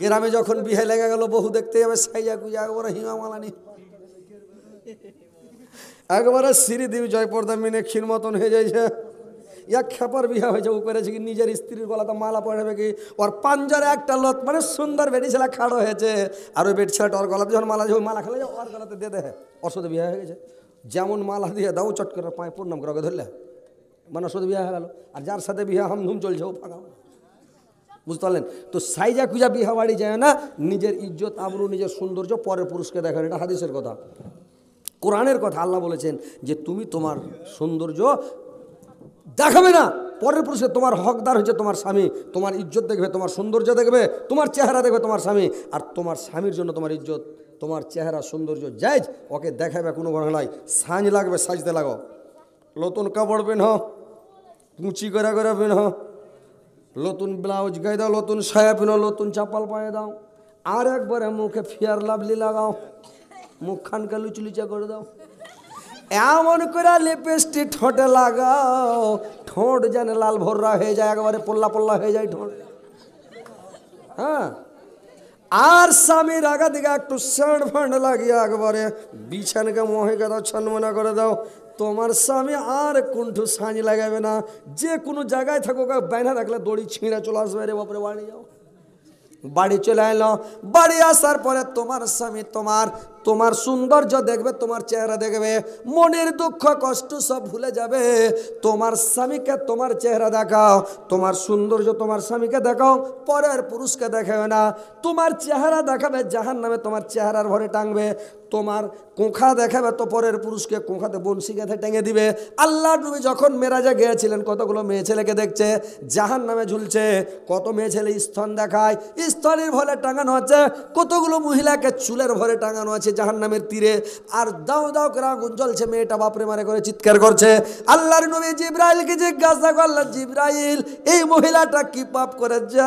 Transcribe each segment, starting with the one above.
গ্রামে যখন বিয়ে লেগে গেল বহু দেখতে যাবে সাইজা কুজা একবারে হিমামালানি, একবারে শ্রীদেবী জয়পর্দা মিনাক্ষীর মতন হয়ে যাইছে। এক খেপার বিয়ে হয়েছে, ও করেছে কি নিজের স্ত্রীর গলাতে মালা পড়াবে কি, ওর পাঞ্জারে একটা লত মানে সুন্দর বেটি ছেলে খাড়ো হয়েছে, আর ওই বেটি ছেলেটা ওর গলাতে যখন মালা ওই মালা খেলে ওর গলাতে দিয়ে দেয়, ওর সাথে বিয়ে হয়ে গেছে। যেমন মালা দিয়ে দাও চট করে পায়ে প্রণাম করে ওকে ধরলে মানে ওর সাথে বিয়ে হয়ে গেল। আর যার সাথে বিয়ে হামধুম চলছে ও ফাঁকা, বুঝতে পারলেন? তো সাইজা কুজা বিয়ে বাড়ি যায় না, নিজের ইজ্জত আবরু নিজের সৌন্দর্য পরের পুরুষকে দেখেন, এটা হাদিসের কথা, কোরআনের কথা। আল্লাহ বলেছেন যে তুমি তোমার সৌন্দর্য দেখাবে না পরের পুরুষে, তোমার হকদার হচ্ছে তোমার স্বামী, তোমার ইজ্জত দেখবে, তোমার সৌন্দর্য দেখবে, তোমার চেহারা দেখবে তোমার স্বামী, আর তোমার স্বামীর জন্য তোমার ইজ্জত তোমার চেহারা সৌন্দর্য জায়েজ, ওকে দেখাবে কোনো ঘটনা নাই। সাজ লাগবে সাজতে লাগো, নতুন কাপড় পেন, কুচি করে করে পেন, নতুন ব্লাউজ গায়ে দাও, নতুন সায়া পেন, নতুন চাপাল পায়ে দাও, আর একবারে মুখে ফেয়ার লাভলি লাগাও, মুখ খানকে লুচলুচা করে দাও, এমন করে লিপস্টিক ঠোঁটে লাগাও ঠোঁট যেন লাল ভর্রা হয়ে যায়, একবারে পল্লা পল্লা হয়ে যায় ঠোঁট। হ্যাঁ, আর স্বামীর আগা দিকে একটু সেন্ট ফান্ড লাগিয়ে একবারে বিছানকে মহেকে দাও, ছনমনা করে দাও, তোমার স্বামী আর কুণ্ঠু সাঁজ লাগাবে না। যে কোনো জায়গায় থাকো বাইনা রাখলে দড়ি ছিঁড়ে চলে আসবে, রে বাপরে বাড়ি যাও। বাড়ি চলে এলো, বাড়ি আসার পরে তোমার স্বামী তোমার সৌন্দর্য দেখবে, তোমার চেহারা দেখবে, মনের দুঃখ কষ্ট সব ভুলে যাবে। তোমার স্বামীকে তোমার চেহারা দেখাও, তোমার সৌন্দর্য তোমার স্বামীকে দেখাও, পরের পুরুষকে দেখাবে না। তোমার চেহারা দেখাবে জাহান্নামে, তোমার চেহারার ভরে টাঙবে। তোমার কোঁখা দেখাবে তো পরের পুরুষকে কোঁখাতে বনশি গেঁথে টেঙে দিবে। আল্লাহর নবী যখন মেরাজে গিয়েছিলেন, কতগুলো মেয়ে ছেলেকে দেখছে জাহান্নামে ঝুলছে, কত মেয়ে ছেলে স্তন দেখায়, স্তনের ভরে টাঙানো আছে, কতগুলো মহিলাকে চুলের ভরে টাঙানো আছে জাহান্নামের তীরে, আর দাও দাও করে আগুন জ্বলছে, মেয়েটা বাপরে মারে করে চিৎকার করছে। আল্লাহর নবী জিবরাইলকে জিজ্ঞাসা করলেন, জিবরাইল এই মহিলাটা কি পাপ করেছে?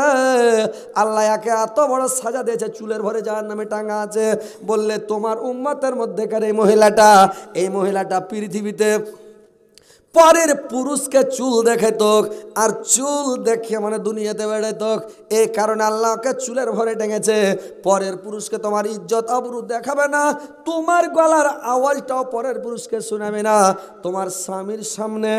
আল্লাহ একে এত বড় সাজা দিয়েছে, চুলের ভরে জাহান্নামে টাঙা আছে। বললে তোমার উম্মতের মধ্যেকার এই মহিলাটা পৃথিবীতে পরের পুরুষকে চুল দেখাইত, আর চুল দেখিয়ে মানে দুনিয়াতে বেড়াইত। এই কারণে আল্লাহকে চুলের ভরে টেঙেছে। পরের পুরুষকে তোমার ইজ্জত আবরু দেখাবে না, তোমার গলার আওয়াজটাও পরের পুরুষকে শোনাবে না। তোমার স্বামীর সামনে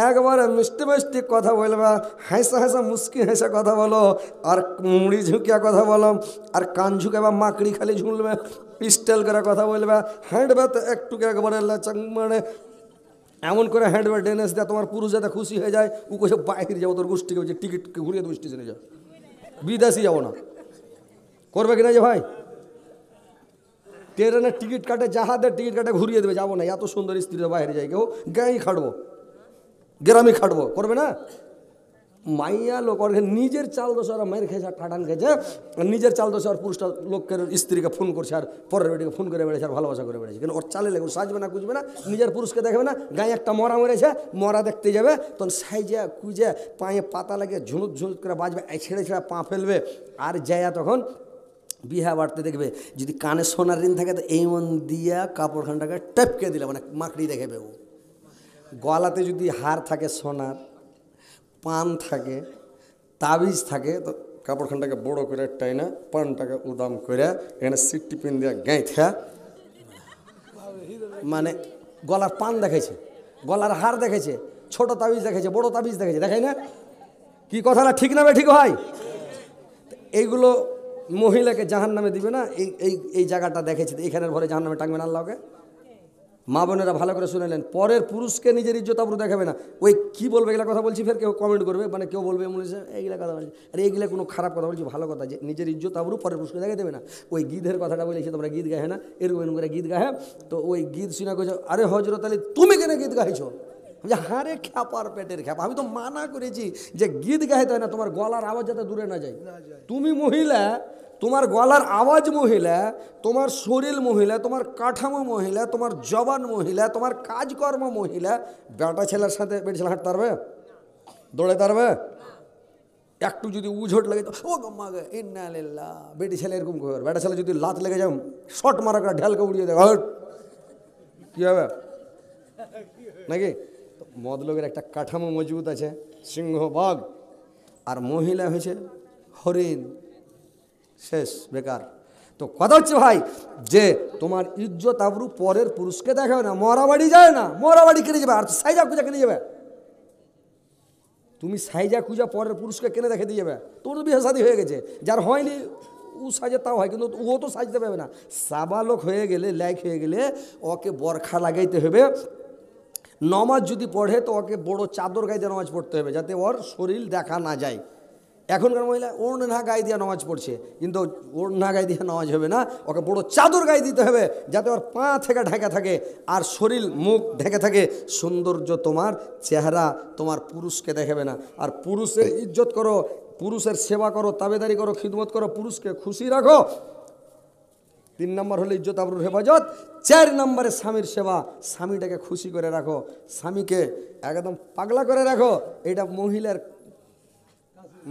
একবারে মিষ্টি মিষ্টি কথা বলবা, হাসা হাসা মুস্কি হেসে কথা বলো, আর মুড়ি ঝুঁকিয়া কথা বলো, আর কান ঝুঁকে বা মাকড়ি খালি ঝুলবে, পিস্টেল করে কথা বলবে, হ্যান্ডবে তো একটু একবারে মানে এমন করে হ্যান্ডবে ডেনেস দেয় তোমার পুরুষ যাতে খুশি হয়ে যায়। ও কোথাও বাইরে যাবো, তোর গোষ্ঠীকে বলছে টিকিট ঘুরিয়ে দেবো, স্টেশনে যাও, বিদেশি যাবো না, করবে কিনা যে ভাই? ট্রেনের টিকিট কাটে, জাহাজের টিকিট কাটে ঘুরিয়ে দেবে, যাবো না, এত সুন্দর স্ত্রীরা বাইরে যায়, কেউ গাঁই খাটবো, গ্রামে খাটবো, করবে না? মাইয়া লোক নিজের চাল দোষে ওরা মায়ের খেয়েছে, ঠাটান খেয়েছে, নিজের চাল দোষে আর পুরুষটা লোকের স্ত্রীকে ফোন করছে, আর পরের বেটিকে ফোন করে বেড়েছে, আর ভালোবাসা করে বেড়েছে। কিন্তু ওর চালে লেগে সাজবে না, কুঁজবে না, নিজের পুরুষকে দেখবে না। গায়ে একটা মরা মরেছে, মরা দেখতে যাবে, তখন সাইজা কুঁজে পায়ে পাতা লাগে ঝুনুক ঝুনুক করে বাজবে, ছেড়ে ছেড়ে পা ফেলবে, আর যাইয়া তখন বিহা বাড়তে দেখবে। যদি কানে সোনার ঋণ থাকে তো এই মন দিয়া কাপড়খানটাকে টপকে দিলে মানে মাকড়ি দেখাবে। ও গলাতে যদি হার থাকে সোনার, পান থাকে, তাবিজ থাকে, তো কাপড়খানটাকে বড় করে টাইনা পানটাকে উদাম করে এখানে সিটটি পিন দিয়ে গাঁথা, মানে গলার পান দেখেছে, গলার হার দেখেছে, ছোট তাবিজ দেখেছে, বড় তাবিজ দেখেছে, দেখাই না? কি কথাটা ঠিক না? ঠিক হয়? এইগুলো মহিলাকে জাহান নামে দিবে না। এই জায়গাটা দেখেছে, এইখানের ঘরে জাহান নামে টাঙবে না আল্লাহকে। মা বোনেরা ভালো করে শুনেলেন, পরের পুরুষকে নিজের ইজ্জত আবরু দেখাবে না। ওই কি বলবে এগুলা কথা বলছি, ফের কেউ কমেন্ট করবে, মানে কেউ বলবে এইগুলা কথা বলছি, আর এইগুলা কোনো খারাপ কথা বলছি, ভালো কথা, যে নিজের ইজ্জত আবরু পরের পুরুষকে দেখা দেবে না। ওই গীতের কথাটা বলেছি, তোমরা গীত গাহে না, এরকম এরকম করে গীত গাহে, তো ওই গীত শুনে কইছো, আরে হজরত আলী তুমি কেন গীত গাইছো? যে হারে খ্যাপার পেটের খ্যাপা, আমি তো মানা করেছি যে গীত গাইতে হয় না, তোমার গলার আওয়াজ যাতে দূরে না যায়। তুমি মহিলা, তোমার গলার আওয়াজ মহিলা, তোমার শরীর মহিলা, তোমার কাঠামো মহিলা, তোমার জবান মহিলা, তোমার কাজকর্ম মহিলা। বেটা ছেলের সাথে বেটি ছেলে হাঁটতে পারবে? দৌড়াইতে পারবে? একটু যদি উঝোট লাগে তো ও গম্মা গে ইন্না লিল্লাহ, বেটি ছেলে এরকম করে। বেটা ছেলে যদি লাত লেগে যায়, শট মারা করে ঢেলকে উড়িয়ে দেয়, কী হবে নাকি? মদলোকের একটা কাঠামো মজবুত আছে, সিংহ বাঘ, আর মহিলা হয়েছে হরিণ, শেষ, বেকার। তো কথা হচ্ছে ভাই যে তোমার ইজ্জত আবরু পরের পুরুষকে দেখাবে না, মরা বাড়ি যায় না, মরা বাড়ি কিনে যাবে, আর সাইজা খুঁজা কিনে যাবে। তুমি সাইজা খুঁজা পরের পুরুষকে কেনে দেখে দিয়ে যাবে, তোর তো বিয়ে শাদী হয়ে গেছে, যার হয়নি ও সাজে তাও হয়, কিন্তু ও তো সাজতে পারবে না। সাবালক হয়ে গেলে, লাইক হয়ে গেলে ওকে বরখা লাগাইতে হবে। নমাজ যদি পড়ে তো ওকে বড় চাদর গায়ে দিয়ে নামাজ পড়তে হবে, যাতে ওর শরীর দেখা না যায়। এখনকার মহিলা ওড়না গায়ে দিয়ে নামাজ পড়ছে, কিন্তু ওড়না গায়ে দিয়ে নামাজ হবে না, ওকে বড় চাদর গায়ে দিতে হবে, যাতে ওর পা থেকে ঢাকা থাকে আর শরীর মুখ ঢেকে থাকে। সৌন্দর্য তোমার চেহারা তোমার পুরুষকে দেখাবে না। আর পুরুষের ইজ্জত করো, পুরুষের সেবা করো, তাবেদারি করো, খিদমত করো, পুরুষকে খুশি রাখো। 3 নম্বর হলো ইজ্জত আবরুর হেফাজত। 4 নম্বরে স্বামীর সেবা, স্বামীটাকে খুশি করে রাখো, স্বামীকে একদম পাগলা করে রাখো। এটা মহিলার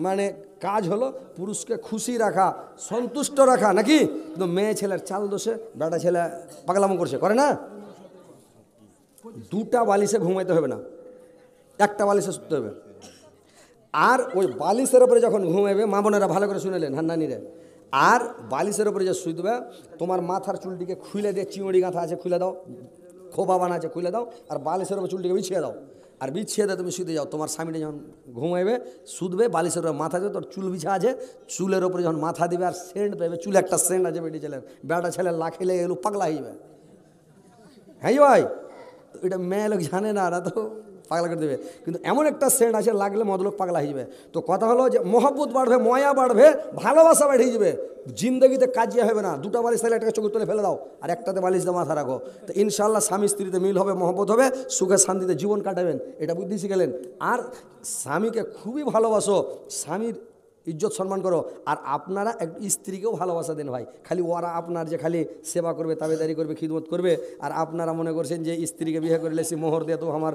মানে কাজ হলো পুরুষকে খুশি রাখা, সন্তুষ্ট রাখা, নাকি? কিন্তু মেয়ে ছেলের চাল দোষে বেটা ছেলে পাগলামো করছে, করে না? 2টা বালিশে ঘুমাইতে হবে না, 1টা বালিশে শুতে হবে। আর ওই বালিশের ওপরে যখন ঘুমাইবে, মা বোনেরা ভালো করে শুনেলেন, হান্নানিরে, আর বালিশের ওপরে যে শুই দেবে, তোমার মাথার চুলটিকে খুলে দিয়ে, চিমড়ি গাঁথা আছে খুলে দাও, খোপা বানা আছে খুলে দাও, আর বালিশের ওপরে চুলটিকে বিছিয়ে দাও, আর বিছিয়ে দিয়ে তুমি শুতে যাও। তোমার স্বামীটা যখন ঘুমাইবে, শুধবে, বালিশের ওপরে মাথা দেবে, তোর চুল বিছা আছে, চুলের ওপরে যখন মাথা দিবে আর সেন্ট পাবে, চুলে একটা সেন্ট আছে বেটি ছেলের, বেটা ছেলের লাখে লেগে গেলো, পাগলা হয়ে যাবে। হ্যাঁ ভাই, এটা মেয়ে লোক জানে না, তো পাগলা করে দেবে। কিন্তু এমন একটা সেন্ট আছে, লাগলে মদলোক পাগলা হয়ে যাবে। তো কথা হলো যে মহব্বত বাড়বে, ময়া বাড়বে, ভালোবাসা বেড়ে যাবে, জিন্দগিতে কাজিয়া হবে না। 2টা বালিশ তাহলে একটা চোখের তুলে ফেলে দাও, আর একটাতে বালিশ দিয়ে মাথা রাখো, তো ইনশাল্লাহ স্বামী স্ত্রীতে মিল হবে, মহব্বত হবে, সুখে শান্তিতে জীবন কাটাবেন। এটা বুদ্ধি শিখেলেন। আর স্বামীকে খুবই ভালোবাসো, স্বামীর ইজ্জত সম্মান করো। আর আপনারা এক স্ত্রীকেও ভালোবাসা দেন ভাই। খালি ওরা আপনার যে খালি সেবা করবে, তাবেদারি করবে, খিদমত করবে, আর আপনারা মনে করছেন যে স্ত্রীকে বিয়ে করে লেছি মোহর দিয়ে তো আমার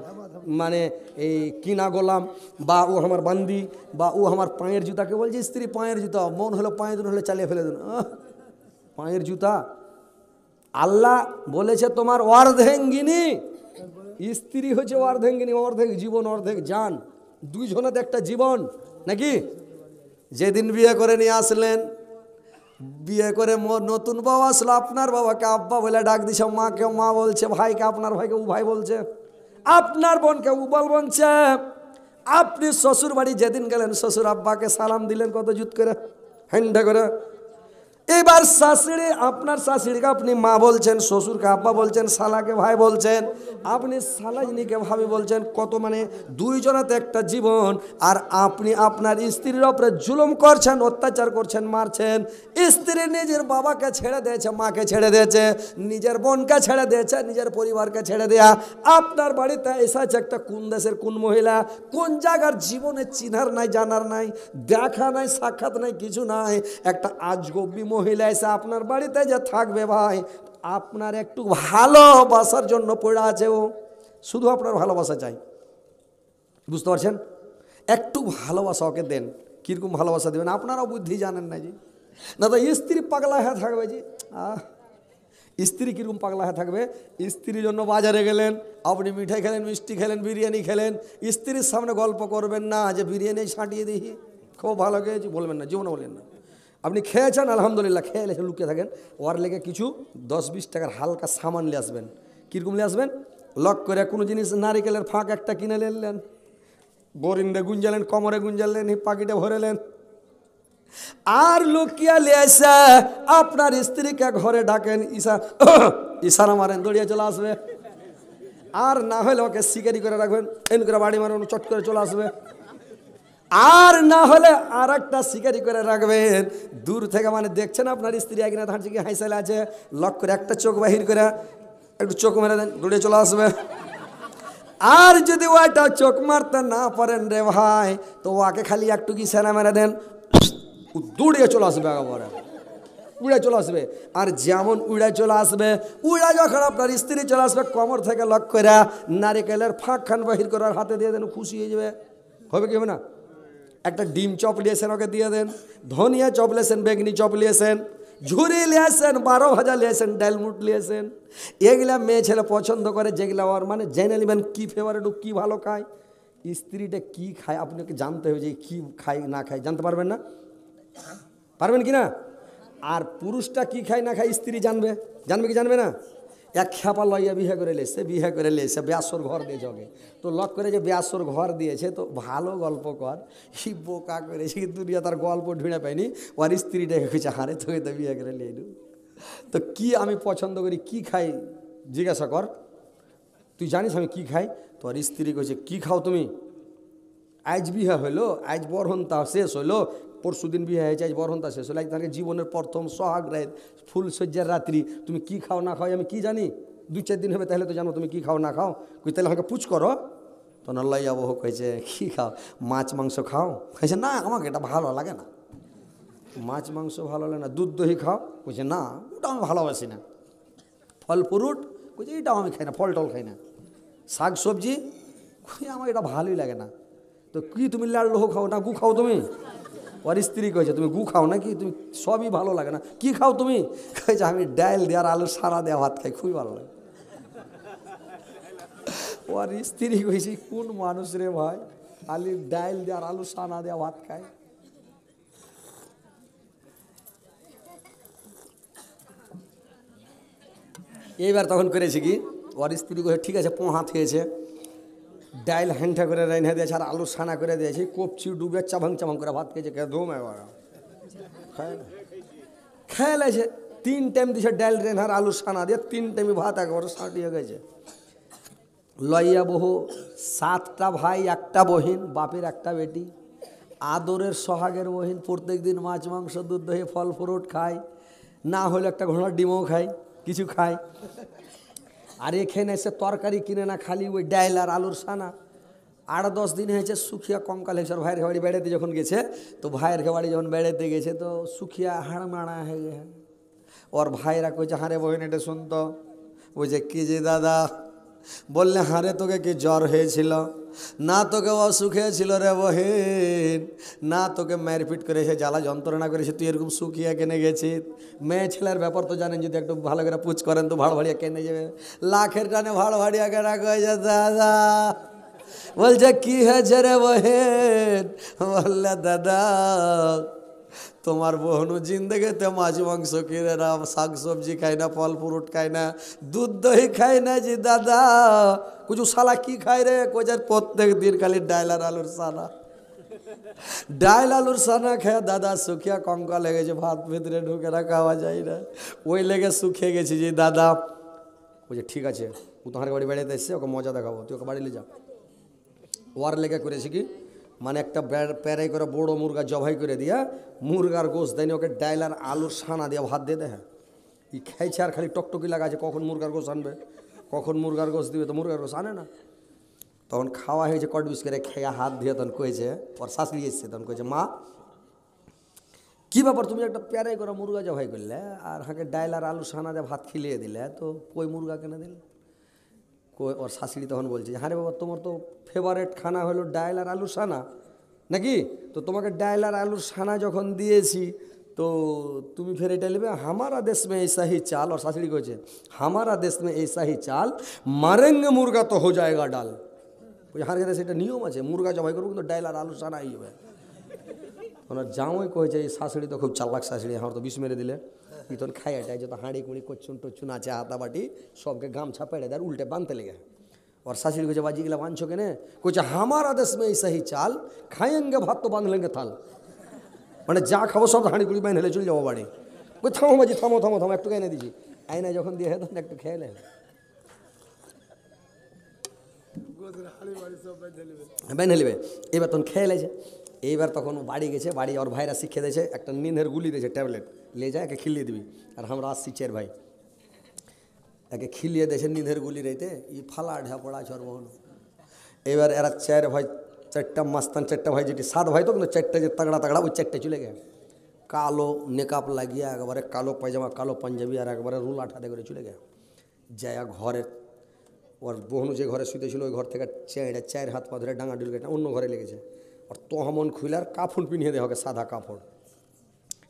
মানে এই কিনা গোলাম, বা ও আমার বান্দি, বা ও আমার পায়ের জুতা। কে বলছে স্ত্রী পায়ের জুতা? মন হলো পায়ের দিন হলে চালিয়ে ফেলে দিন, পায়ের জুতা। আল্লাহ বলেছে তোমার অর্ধেঙ্গিনী, স্ত্রী হচ্ছে অর্ধেঙ্গিনী, অর্ধেক জীবন অর্ধেক জান, 2 জনাতে একটা জীবন, নাকি? যেদিন বিয়ে করে নিয়ে আসলেন, বিয়ে করে নতুন বউ আসলো, আপনার বাবাকে আব্বা বলে ডাক দিছে, মাকে মা বলছে, ভাইকে আপনার ভাইকে উ ভাই বলছে, আপনার বোনকে উ বল বলছে। আপনি শ্বশুর বাড়ি যেদিন গেলেন, শ্বশুর আব্বাকে সালাম দিলেন কত জুত করে, হ্যান্ডা করে। এবার শাশুড়ি, আপনার শাশুড়িকে আপনি মা বলছেন, শ্বশুরকে আব্বা বলছেন, শালাকে ভাই বলছেন, আপনি শালাইনিকে ভাবি বলছেন। কত মানে 2 জনাতে একটা জীবন। আর আপনি আপনার স্ত্রীর ওপরে জুলুম করছেন, অত্যাচার করছেন, মারছেন। স্ত্রী নিজের বাবাকে ছেড়ে দিয়েছে, মাকে ছেড়ে দিয়েছে, নিজের বোনকে ছেড়ে দিয়েছে, নিজের পরিবারকে ছেড়ে দেয়া। আপনার বাড়িতে এসেছে একটা কোন দেশের কোন মহিলা, কোন জায়গার জীবনে চিনার নাই, জানার নাই, দেখা নাই, সাক্ষাৎ নাই, কিছু নাই, একটা আজগবি মহিলা এসে আপনার বাড়িতে যে থাকবে ভাই, আপনার একটু ভালোবাসার জন্য পড়ে আছে, ও শুধু আপনার ভালোবাসা চাই। বুঝতে পারছেন? একটু ভালোবাসা ওকে দেন। কীরকম ভালোবাসা দেবেন আপনারাও বুদ্ধি জানেন না জি। না তো স্ত্রী পাগলা হয়ে থাকবে জি। স্ত্রী কীরকম পাগলা হয়ে থাকবে? স্ত্রীর জন্য বাজারে গেলেন, আপনি মিঠাই খেলেন, মিষ্টি খেলেন, বিরিয়ানি খেলেন, স্ত্রীর সামনে গল্প করবেন না যে বিরিয়ানি ছাটিয়ে দিই, খুব ভালো খেয়েছি, বলবেন না, জীবনে বলবেন না। আপনি খেয়েছেন আলহামদুলিল্লাহ, খেয়ে এসে লুকিয়ে থাকেন, ওর লেগে কিছু 10-20 টাকার হালকা সামান নিয়ে আসবেন। কীরকম নিয়ে আসবেন? লক করে কোনো জিনিস, নারিকেলের ফাঁক একটা কিনে নিলেন, বরিন্দে গুঞ্জালেন, কোমরে গুঞ্জালেন, পাকিটে ভরেলেন, আর লুকিয়ে লিয়েছে আপনার স্ত্রীকে ঘরে ডাকেন, ইশারা মারেন, দৌড়িয়ে চলে আসবে। আর না হলে ওকে শিকারি করে রাখবেন, এন করে বাড়ি মারেন, চট করে চলে আসবে। আর না হলে আর একটা শিকারি করে রাখবেন, দূর থেকে মানে দেখছেন আপনার স্ত্রী একদিনে ধানছে কি হাইসালে আছে, লক করে একটা চোখ বাহির করে একটু চোখ মেরে দেন, দৌড়ে চলে আসবে। আর যদি ওইটা চোখ মারতে না পারেন রে ভাই, তো ওকে খালি একটু কি সেনা মেরে দেন, দৌড়িয়ে চলে আসবে, একেবারে উড়ে চলে আসবে। আর যেমন উড়ে চলে আসবে, উড়ে যখন আপনার স্ত্রী চলে আসবে, কোমর থেকে লক করে নারিকেলের ফাঁক খান বাহির করার হাতে দিয়ে দেন, খুশি হয়ে যাবে। হবে কি হবে না? একটা ডিম চপ লিয়েছেন, ওকে দিয়ে দেন, ধনিয়া চপ লিয়েছেন, বেগনি চপ লিয়েছেন, ঝুরি লিয়েছেন, 12 ভাজা লিয়েছেন, ডালমুট লিয়েছেন। এগুলা মেয়ে ছেলে পছন্দ করে, যেগুলা ওর মানে জেনে নেবেন কী ফেভারিট, কী ভালো খায়, স্ত্রীটা কী খায় আপনাকে জানতে হবে, যে কী খায় না খায় জানতে পারবেন না? পারবেন কি না? আর পুরুষটা কি খায় না খায় স্ত্রী জানবে, জানবে কি জানবে না? এক খ্যাপা লইয়া বিয়ে করে লেছে, বিয়ে করে লেছে, ব্যাসর ঘর দিয়েছে ওকে। তো লক করে যে ব্যাসর ঘর দিয়েছে, তো ভালো গল্প কর, হি বোকা করেছে, দুনিয়া তার গল্প ঢুঁড়ে পায়নি। ওর স্ত্রীটাকে খুঁজে হারে তোকে তো বিয়ে করে নিয়ে এলু। তো কি আমি পছন্দ করি, কি খাই জিজ্ঞাসা কর, তুই জানিস আমি কি খাই? তোর স্ত্রী কইছে কি খাও তুমি? আজ বিয়ে হইলো, আজ বরহন্তা শেষ হইলো, পরশু দিন বিয়ে হয়েছে, আজ বরহন্তা শেষ হলো, তাকে জীবনের প্রথম সোহাগ রাত, ফুল সজ্জার রাত্রি, তুমি কি খাও না খাও আমি কি জানি? 2-4 দিন হবে তাহলে তো জানো তুমি কি খাও না খাও। কই তাহলে আমাকে পুছ করো। তো নল্লাই আবহ কইছে কি খাও? মাছ মাংস খাও? কইছে না আমাকে এটা ভালো লাগে না, মাছ মাংস ভালো লাগে না। দুধ দহি খাও? কইছে না ওটা আমি ভালোবাসি না। ফল ফ্রুট? কইছে এটাও আমি খাই না, ফল টল খাই না। শাক সবজি? কই আমার এটা ভালোই লাগে না। তো কি তুমি লাল লোহ খাও না গু খাও তুমি? ওর স্ত্রী কইছে তুমি গু খাও নাকি? তুমি সবই ভালো লাগে না, কি খাও তুমি? কইছে আমি ডাল দেওয়ার আলু সারা দেওয়া ভাত খাই, খুবই ভালো লাগে। ওর স্ত্রী কইছে কোন মানুষ রে ভাই, খালি ডাল দেওয়ার আলু সানা দেওয়া ভাত খায়। এইবার তখন করেছে কি, ওর স্ত্রী কইছে ঠিক আছে পোহা খেয়েছে, ডাইল হ্যাংঠা করে রাইনা দিয়েছে আর আলু সানা করে দিয়েছে, কপচি ডুবে চাভাং চাভাং করে ভাত খেয়েছে, ধুম একবার খেয়ে লাগছে। 3 টাইম দিছে ডাইল রেনহার আলু সানা দিয়ে, 3 টাইমে ভাত একবারে সাঁটিয়ে গেছে। লইয়া বহু 7টা ভাই 1টা বহিন, বাপের 1টা বেটি, আদরের সোহাগের বহিন, প্রত্যেক দিন মাছ মাংস দুধ দহি ফল ফ্রুট খায়, না হলে একটা ঘোড়ার ডিমও খায়, কিছু খায়। আর এখানে এসে তরকারি কিনে না, খালি ওই ডাইল আর আলুর সানা। 8-10 দিন হয়েছে সুখিয়া কঙ্কাল হয়েছে। ভাইয়ের বাড়ি বেড়াতে যখন গেছে, তো ভাইয়ের বাড়ি যখন বেড়াতে গেছে, তো সুখিয়া হাড়মাড়া হয়ে গেছে। ওর ভাইরা কইছে হারে বহিন এটা শুনতো, বলছে কি যে দাদা? বললে হারে তোকে কি জ্বর হয়েছিল? না তোকে অসুখ হয়েছিল রে বহিন, না তোকে মারপিট করেছে, জ্বালা যন্ত্রণা করেছে, তুই এরকম সুখিয়া কেনে গেছিস? মেয়ে ছেলের ব্যাপার তো জানেন, যদি একটু ভালো করে পুছ করেন তো ভাড় ভাড়িয়া কেনে যাবে, লাখের টানে ভাড় ভাড়িয়া কেনা কয়েছে দাদা। বলছে কি হয়েছে রে বহিন? বললে দাদা তোমার বহনু জিন্দগিতে মাছ মাংস কিনে না, শাক সবজি খায় না, ফল ফ্রুট খায় না, দুধ দহি খায় না জি দাদা। কুছু শালা কি খায় রে? কোজার প্রত্যেক দিন খালি ডাইল আর আলুর সানা, ডাইল আলুর সানা খায় দাদা শুকিয়া কঙ্কা লেগেছে, ভাত ভিতরে ঢুকে না, খাওয়া যায় না, ওই লেগে শুকিয়ে গেছি জি দাদা। বলছে ঠিক আছে, ও তোমার বাড়ি বেড়াতে এসছে, ওকে মজা দেখাবো, তুই ওকে বাড়ি নিয়ে যা। ওয়ার লেগে করেছি কি, মানে একটা প্যারাই করে বড়ো মুরগা জবাই করে দিয়া, মুরগার গোশ দেয়নি, ওকে ডাইল আর আলুর সানা দিয়ে ভাত দিয়ে দেয়। ই খাইছে আর খালি টকটকি লাগাছে, কখন মুরগার গোশ আনবে, কখন মুরগার গোশ দিবে, তো মুরগার গোশ আনে না। তখন খাওয়া হয়েছে কটবিস করে, খেয়া হাত দিয়ে তখন কয়েছে, ওর শাশুড়ি এসছে, তখন কয়েছে মা কী ব্যাপার তুমি একটা প্যারাই করে মুরগা জবাই করলে আর হাঁকে ডাইল আর আলু সানা দিয়ে ভাত খিলিয়ে দিলে, তো কই মুরগা কেনে দিলে? ওর শাশুড়ি তখন বলছে হ্যাঁ রে বাবা তোমার তো ফেভারেট খানা হলো ডাইল আর আলু সানা নাকি, তো তোমাকে ডাইল আর আলুর সানা যখন দিয়েছি তো তুমি ফের এটা নেবে। হামারা দেশ মে ऐसा ही চাল, ওর শাশুড়ি কয়েছে হামারা দেশ মে ऐसा ही চাল, মারেঙ্গে মুরগা তো হো যায়গা ডাল। ওই হারের দেশে এটা নিয়ম আছে, মুরগা জবাই করবো কিন্তু ডাইল আর আলু সানাই হবে। ওনার জামাই কয়েছে এই শাশুড়ি তো খুব চালাক শাশুড়ি, আমার তো বিষ মেরে দিলে। তখন খাই এটাই যত হাঁড়ি কুড়ি কচ্ছুন টচ্ছুন আছে, হাতাবাটি সবকে গামছা পেড়ে দেয়, উল্টে বাঁধতে লেগে। और শাশুড়ি কইছে বাজি গেলা বাঁধছো কেনে? কইছে হামারা দেশ মে ऐसा ही চাল, খায়েঙ্গে ভাত তো বাঁধ লেঙ্গে থাল। মানে যা খাবো সব হাঁড়ি কুড়ি বাইন হেলে চলে যাবো বাড়ি। কই থামো বাজি থামো থামো থামো, একটু এনে দিছি, আইনা যখন দিয়ে তখন একটু খেয়ে নেয়, বাইন হেলিবে। এবার তখন খেয়ে লেছে। এইবার তখন বাড়ি গেছে, বাড়ি ওর ভাইরা শিখিয়ে দিয়েছে, একটা নিন্দের গুলি দিয়েছে ট্যাবলেট, লে যায় একে খিলিয়ে দিবি। আর আমরা আসছি 4 ভাই, একে খিলিয়ে দিয়েছে নিধের গুলি রেতে, ই ফালা ঢাপড়া চরবহন। এবার এরা 4 ভাই, 4টা মাস্তান, 4টা ভাই, যেটি 7 ভাই তো, কিন্তু 4টা যে তাগড়া তাগড়া, ওই 4টে চলে গেছে। কালো নেকাপ লাগিয়ে একবারে কালো পায়জামা কালো পাঞ্জাবি আর একবারে রুল আঠাতে করে চলে গেছে। যায় ঘরে, ওর বহনু যে ঘরে শুতেছিল ওই ঘর থেকে 4 হাত পা ধরে ডাঙা ডুলকে অন্য ঘরে লেগেছে। আর তহমন খুলে আর কাফুন পিনিয়ে দেওয়া হবে, সাদা কাপড়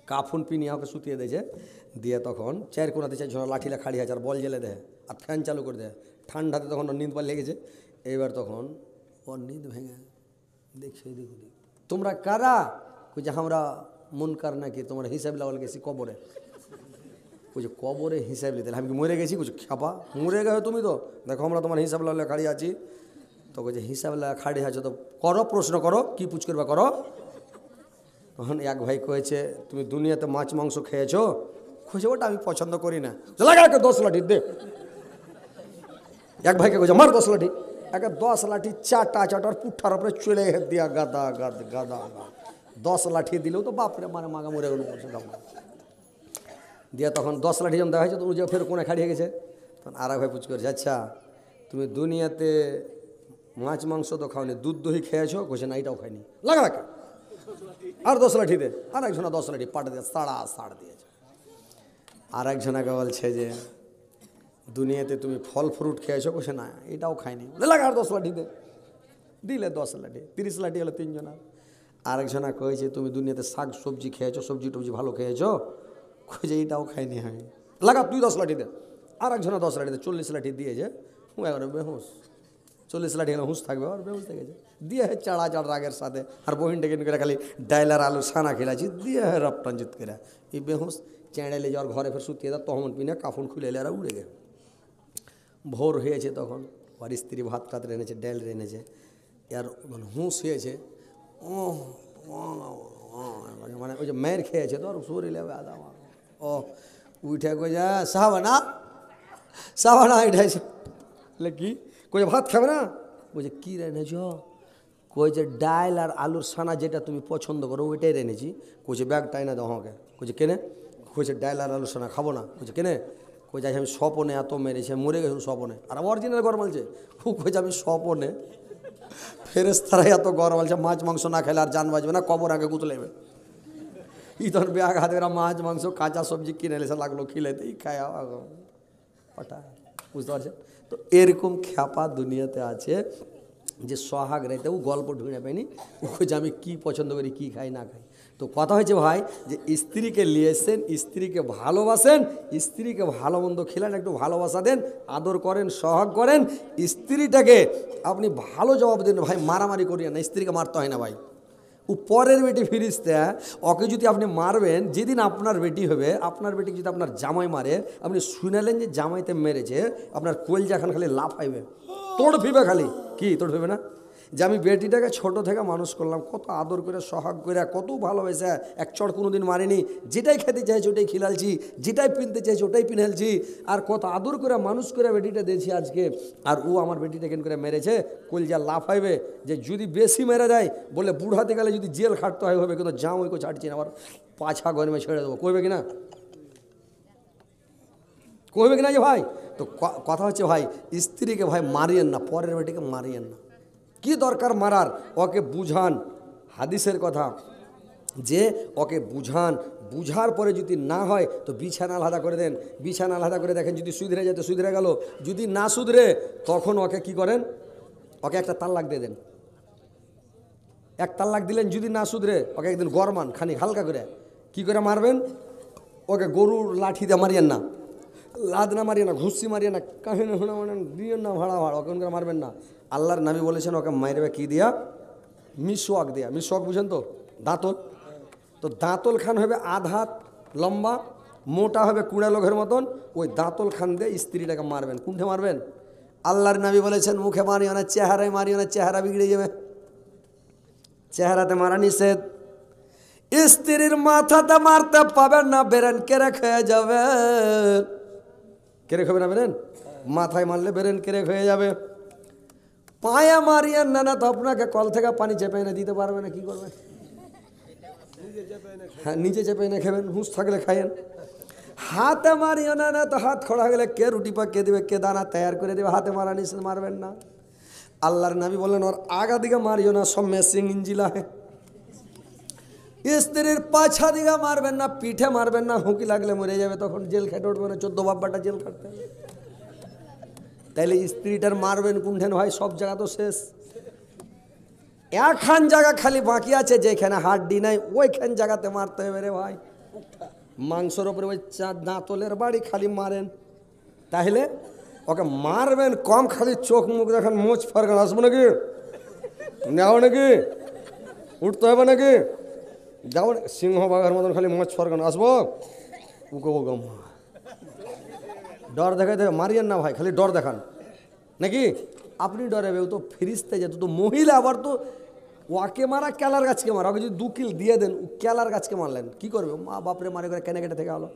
কাফুন পিনিয়ে ওকে শুতিয়ে দিয়েছে। দিয়ে তখন 4 কোনাতে 4 ঝোড়া লাঠিলা খাড়ি আছে আর বল জেলে দেয় আর ফ্যান চালু করে দেয়। ঠান্ডাতে তখন ওর নিঁদ পার লেগেছে। এইবার তখন ওর নিঁদ ভেঙে দেখছে, দেখুন তোমরা কারা? কইছে আমরা মুনকার নাকি তোমার হিসাব লাগাল গেছি কবরে। বলছে কবরে হিসাব নিতে আমি কি মরে গেছি? বলছে খ্যাপা মরে গেছো তুমি তো, দেখো আমরা তোমার হিসাব লাগলে খাড়ি আছি। তো বলছে হিসাব লাগা খাড়ি আছো তো করো, প্রশ্ন করো, কি পুছ করবা করো। তখন এক ভাই কয়েছে তুমি দুনিয়াতে মাছ মাংস খেয়েছো? কইছে ওটা আমি পছন্দ করি না। লাগাকে 10 লাঠি দে। এক ভাইকে কইছে মার 10 লাঠি। একে 10 লাঠি চাটা চাটার পুঠার উপরে চলে দিয়া গাদা গাদ গাদা 10 লাঠি দিলেও তো বাপরে মানে মাগা মরে গেল দিয়া। তখন 10 লাঠি যখন দেওয়া হয়েছে তো ফের কোনে খাড়িয়ে গেছে। তখন আর এক ভাই পুছ করেছে আচ্ছা তুমি দুনিয়াতে মাছ মাংস তো খাওনি, দুধ দহি খেয়েছো? কইছে না এটাও খাইনি। লাগা রাখে আর 10 লাঠি দে। আর একজনা 10 লাঠি পাট দিয়ে সাড় দিয়েছে। আর একজনাকে বলছে যে দুনিয়াতে তুমি ফল ফ্রুট খেয়েছো? কইছে না এটাও খাইনি। লাগা আর 10 লাঠি দে। দিলে 10 লাঠি, 30 লাঠি হলো তিনজনা। আর একজনা কয়েছে তুমি দুনিয়াতে শাক সবজি খেয়েছো, সবজি টবজি ভালো খেয়েছো? কইছে এটাও খাইনি আমি। লাগা তুই 10 লাঠি দে। আর একজনা 10 লাঠি দে। 40 লাঠি দিয়েছে। একবারে বেহুশ। 40 লাঠি গেলে হুঁশ থাকবে আর বেহুশ থেকে গেছে। দিয়ে চাড়া চাড় রাগের সাথে আর বহিনটাকে করে খালি ডাইলার আলু সানা খেলাছি দিয়ে রপ্তাঞ্জিত করে এই বেহুশ চেঁড়াইলে যাওয়ার ঘরে ফের শুতিয়ে দেয়। তহমন পিনে কাফন খুলে এলে আর উড়ে গে। ভোর হয়েছে তখন আর স্ত্রী ভাত টাত রেনেছে, ডাইল রেনেছে। আর মানে হুঁশ হয়েছে মানে ওই যে মেয়ের খেয়েছে তো আর শরীরে আদা ও উঠে কই যা সাহাবানা সাহাবানা এটাইছে কি কই ভাত খাবে না? বলছে কী রেনেছ? কইছে ডাইল আর আলুর সানা যেটা তুমি পছন্দ করো ওইটাই রেনেছি। কইছে ব্যাগটাই না দাও আমাকে। কইছে কেনে? কইছে ডাইল আর আলুর সানা খাবো না। কইছে কেনে? কইছে আমি স্বপনে এত মেরেছে মরে গেছি স্বপনে। আর অরিজিনাল গরম মালছে। ও কইছে আমি স্বপনে ফেরেশতারা এত গরম মালছে মাছ মাংস না খেলে আর জান বাঁচবে না, কবর আগে গুতলেবে। ই তোর ব্যাগ হাতে মাছ মাংস কাঁচা সবজি কিনে এসে লাগলো খিলাইতেই খায় ওটা বুঝতে পারছেন তো। এরকম খ্যাপা দুনিয়াতে আছে যে সোহাগ রাইতেও গল্প ঢুঁড়ে পাইনি ও যে আমি কী পছন্দ করি কী খাই না খাই। তো কথা হয়েছে ভাই যে স্ত্রীকে নিয়ে এসছেন, স্ত্রীকে ভালোবাসেন, স্ত্রীকে ভালো মন্দ খেলেন, একটু ভালোবাসা দেন, আদর করেন, সোহাগ করেন। স্ত্রীটাকে আপনি ভালো জবাব দেন ভাই, মারামারি করিয়েন না। স্ত্রীকে মারতে হয় না ভাই। ও পরের বেটি ফিরিস্তা, ওকে যদি আপনি মারবেন যেদিন আপনার বেটি হবে, আপনার বেটিকে যদি আপনার জামাই মারে আপনি শুনালেন যে জামাইতে মেরেছে, আপনার কলজা খান খালি লাফ আইবে, তোড় ফিবে খালি। কি তোড় ফিবে না? যে আমি বেটিটাকে ছোট থেকে মানুষ করলাম, কত আদর করে সোহাগ করে, কত ভালোবেসে, এক চড় কোনো দিন মারিনি, যেটাই খেতে চাইছি ওটাই খিলালছি, যেটাই পিনতে চাইছি ওটাই পিনালছি, আর কত আদর করে মানুষ করে বেটিটা দিয়েছি আজকে। আর ও আমার বেটিটা কেন করে মেরেছে, কলজা লাফাইবে যে যদি বেশি মেরে দেয় বলে বুড়াতে গেলে যদি জেল খাটতে হয় হবে, কিন্তু যাও ওই ছাড়ছি না, আবার পাছা গরমে ছেড়ে দেবো। কইবে কিনা? কইবে কিনা যে ভাই? তো কথা হচ্ছে ভাই স্ত্রীকে ভাই মারিয়েন না, পরের বেটিকে মারিয়েন না। কি দরকার মারার? ওকে বুঝান। হাদিসের কথা যে ওকে বুঝান, বুঝার পরে যদি না হয় তো বিছানা আলাদা করে দেন, বিছানা আলাদা করে দেখেন যদি সুধরে যায় তো সুধরে গেল, যদি না সুধরে তখন ওকে কি করেন, ওকে একটা তাল্লাক দিয়ে দেন। এক তাল্লাক দিলেন, যদি না সুধরে ওকে একদিন গরমান খানিক হালকা করে। কি করে মারবেন? ওকে গরুর লাঠি দিয়ে মারিয়েন না, লাদ না মারিয়ে না, ঘুষি মারিয়ে না, কাহিনী শোনা মানে দিয়েন না, ভাড়া ওকে করে মারবেন না। আল্লাহর নবী বলেছেন ওকে মারবে কি দিয়া? মিসওয়াক দিয়া। মিসওয়াক বুঝেন তো? দাঁতল। তো দাঁতল খান হবে আধাত লম্বা, মোটা হবে কুড়া লোকের মতন, ওই দাঁতল খান দিয়ে স্ত্রীটাকে মারবেন। কোনঠে মারবেন? আল্লাহর নবী বলেছেন মুখে মারিও না, চেহারায় মারিও না, চেহারা বিগড়ে যাবে। চেহারাতে মারা নিষেধ। স্ত্রীর মাথাতে মারতে পাবেন না, বেরেন কেড়ে খেয়ে যাবে। কেড়ে খাবে না বেরেন? মাথায় মারলে বেরেন কেড়ে হয়ে যাবে। পায়ে মারিয়েন না, না তো আপনাকে কল থেকে পানি চেপে এনে দিতে পারবে না, কি করবেন? হ্যাঁ নিজে চেপে এনে খাবেন, হুঁশ থাকলে খাইয়েন। হাতে মারিও না, না তো হাত খড়া গেলে কে রুটি পাকিয়ে দেবে, কে দানা তৈরি করে দেবে। হাতে মারা নিষেধ, মারবেন না। আল্লাহর নবী বললেন ওর আগা দিকে মারিও না, সব মেশিং ইঞ্জিলা হে। স্ত্রীর পাছা দিকে মারবেন না, পিঠে মারবেন না, হুঁকি লাগলে মরে যাবে, তখন জেল খেটে উঠবে না, 14 বাপ্পাটা জেল খাটতে হবে। তাইলে স্ত্রীটার মারবেন কোনখান ভাই? সব জায়গা তো শেষ। একখান জায়গা খালি বাকি আছে যেখানে হাড্ডি নাই, ওইখান জায়গাতে মারতে হবে রে ভাই। মাংসর ওপরে ওই দাঁতলের বাড়ি খালি মারেন, তাহলে ওকে মারবেন কম, খালি চোখ মুখ দেখেন, মোচ ফারগান আসবো নাকি, নেও নাকি, উঠতে হবে নাকি, যাও সিংহবাগের মতন খালি মাছ ফরকান আসবো উকে গম ডর দেখাইতে মারিয়েন না ভাই, খালি ডর দেখান নাকি আপনি ডরাবে। ও তো ফিরিস্তে যেত তো মহিলা, আবার তো ওকে মারা কেলার গাছকে মারা, ওকে যদি 2 কিল দিয়ে দেন ও কেলার গাছকে মারলেন কি করবে? মা বাপরে মারে করে কেনে কেটে থেকে হলো।